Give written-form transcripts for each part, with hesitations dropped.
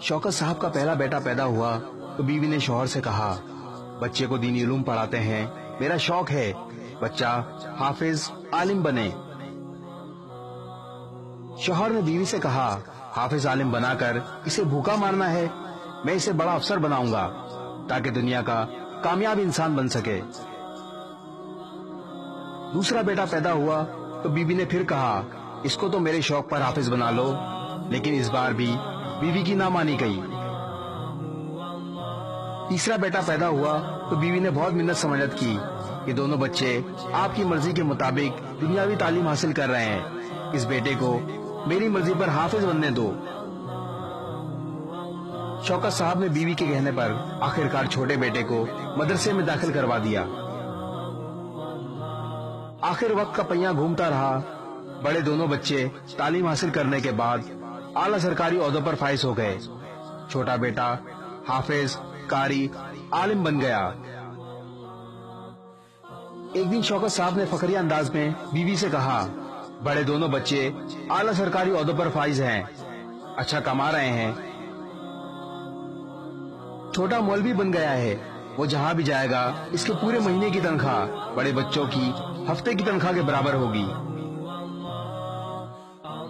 शौकत साहब का पहला बेटा पैदा हुआ तो बीवी ने शौहर से कहा, बच्चे को दीनी इल्म पढ़ाते हैं, मेरा शौक है बच्चा हाफिज आलिम बने। शौहर ने बीवी से कहा, हाफिज आलिम बनाकर इसे भूखा मारना है, मैं इसे बड़ा अफसर बनाऊंगा ताकि दुनिया का कामयाब इंसान बन सके। दूसरा बेटा पैदा हुआ तो बीवी ने फिर कहा, इसको तो मेरे शौक पर हाफिज बना लो, लेकिन इस बार भी बीवी की ना मानी गई। तीसरा बेटा पैदा हुआ तो बीवी ने बहुत मिन्नत समझत की कि दोनों बच्चे आपकी मर्जी के मुताबिक दुनियावी तालीम हासिल कर रहे हैं, इस बेटे को मेरी मर्जी पर हाफिज बनने दो। शौकत साहब ने बीवी के कहने पर आखिरकार छोटे बेटे को मदरसे में दाखिल करवा दिया। आखिर वक्त का पहिया घूमता रहा, बड़े दोनों बच्चे तालीम हासिल करने के बाद आला सरकारी ओहदों पर फाइज हो गए। छोटा बेटा हाफिज, कारी, आलिम बन गया। एक दिन शौकत साहब ने फखरिया अंदाज में बीवी से कहा, बड़े दोनों बच्चे आला सरकारी ओहदों पर फाइज हैं, अच्छा कमा रहे हैं, छोटा मौलवी बन गया है, वो जहाँ भी जाएगा इसके पूरे महीने की तनख्वाह बड़े बच्चों की हफ्ते की तनख्वाह के बराबर होगी।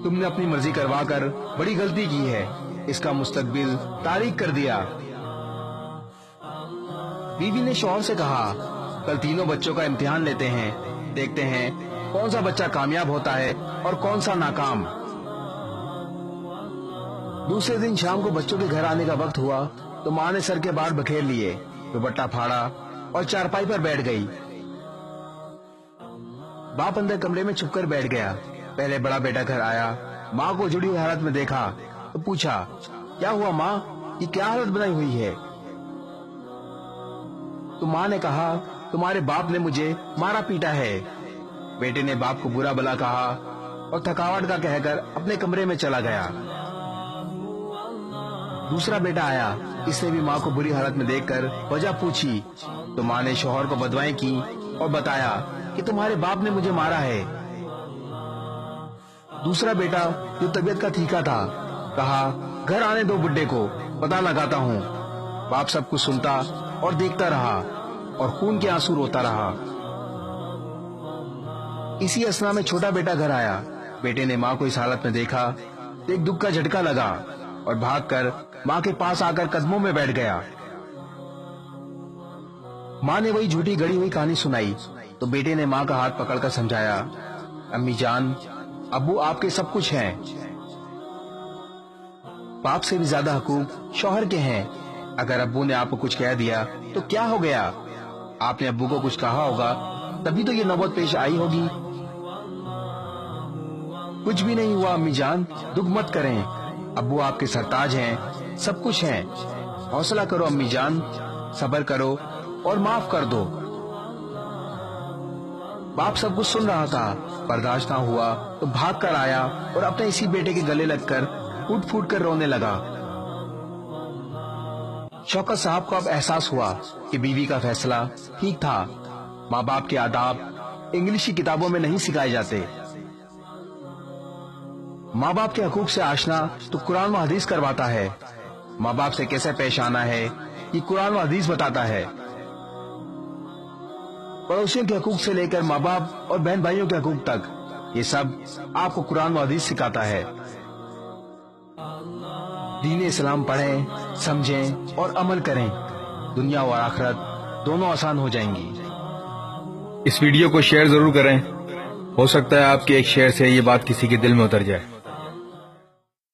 तुमने अपनी मर्जी करवा कर बड़ी गलती की है, इसका मुस्तकबिल तारीख कर दिया। बीवी ने शौहर से कहा, कल तीनों बच्चों का इम्तिहान लेते हैं, देखते हैं कौन सा बच्चा कामयाब होता है और कौन सा नाकाम। दूसरे दिन शाम को बच्चों के घर आने का वक्त हुआ तो माँ ने सर के बाल बखेर लिए, दुपट्टा फाड़ा और चारपाई पर बैठ गई। बाप अंदर कमरे में छुपकर बैठ गया। पहले बड़ा बेटा घर आया, माँ को जुड़ी हुई हालत में देखा तो पूछा, क्या हुआ माँ, ये क्या हालत बनाई हुई है? तो माँ ने कहा, तुम्हारे बाप ने मुझे मारा पीटा है। बेटे ने बाप को बुरा भला कहा और थकावट का कहकर अपने कमरे में चला गया। दूसरा बेटा आया, इसने भी माँ को बुरी हालत में देखकर वजह पूछी तो माँ ने शौहर को बदवाएं की और बताया कि तुम्हारे बाप ने मुझे मारा है। दूसरा बेटा जो तबीयत का ठीका था, कहा, घर आने दो बुड्ढे को, पता लगाता हूँ। बाप सब कुछ सुनता और देखता रहा और खून के आंसू रोता रहा। इसी असना में छोटा बेटा घर आया। बेटे ने माँ को इस हालत में देखा तो एक दुख का झटका लगा और भागकर माँ के पास आकर कदमों में बैठ गया। माँ ने वही झूठी गढ़ी हुई कहानी सुनाई तो बेटे ने माँ का हाथ पकड़कर समझाया, अम्मी जान, अब्बू आपके सब कुछ हैं, बाप से भी ज्यादा हकूक शौहर के हैं। अगर अब्बू ने आपको कुछ कह दिया तो क्या हो गया, आपने अब्बू को कुछ कहा होगा तभी तो ये नौबत पेश आई होगी। कुछ भी नहीं हुआ अम्मी जान, दुख मत करें, अब्बू आपके सरताज हैं, सब कुछ हैं, हौसला करो अम्मी जान, सब्र करो और माफ कर दो। बाप सब कुछ सुन रहा था, बर्दाश्त ना हुआ तो भाग कर आया और अपने इसी बेटे के गले लगकर फूट फूट कर रोने लगा। शौकत साहब को अब एहसास हुआ कि बीवी का फैसला ठीक था। माँ बाप के आदाब इंग्लिश की किताबों में नहीं सिखाए जाते। माँ बाप के हकूक से आशना तो कुरान व हदीस करवाता है। माँ बाप से कैसे पेश आना है ये कुरान व हदीस बताता है। पड़ोसियों के हकूक से लेकर माँ बाप और बहन भाइयों के हकूक तक ये सब आपको कुरान व हदीस सिखाता है। दीन इस्लाम पढ़ें, समझें और अमल करें, दुनिया और आखिरत दोनों आसान हो जाएंगी। इस वीडियो को शेयर जरूर करें, हो सकता है आपके एक शेयर से ये बात किसी के दिल में उतर जाए।